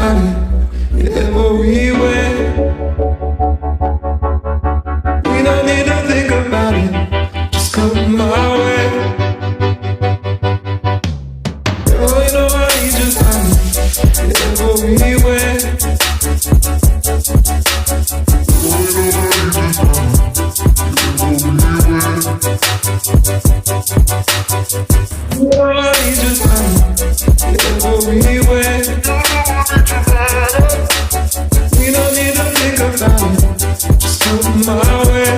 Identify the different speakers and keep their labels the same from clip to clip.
Speaker 1: find it everywhere. We don't need to think about it, just come my way. Oh, you know I need to find it everywhere. Oh, I need to find it everywhere. We don't need to think about it, just come my way.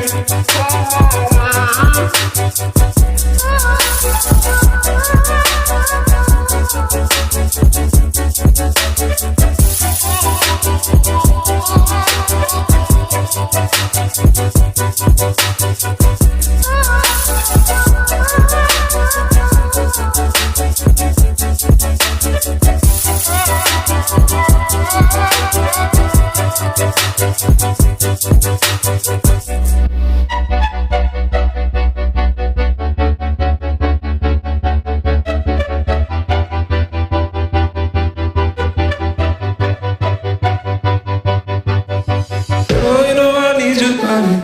Speaker 1: Oh, you know I need your body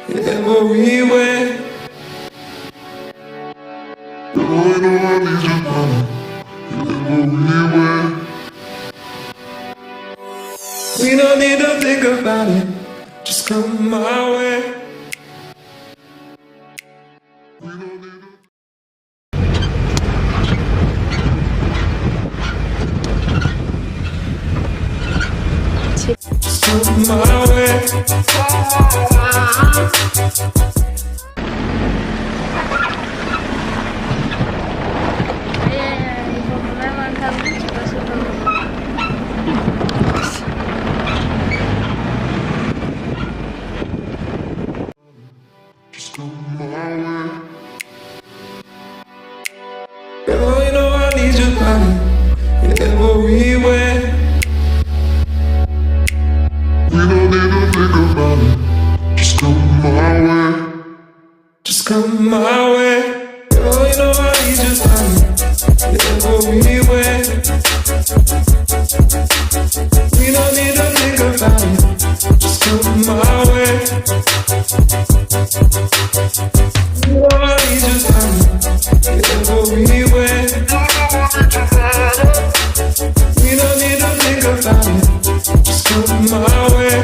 Speaker 1: everywhere. Oh, you know I need your body everywhere. We don't need to think about it, just come my way. We don't need to. Just come my way. Just come my way. Oh, you know I need your body everywhere. We don't need to think about it, just come my way. Just come my way. Oh, you know I need your body everywhere. We don't need to think about it, just come my way. Oh, I need your body everywhere. We don't need to think about it, just come my way.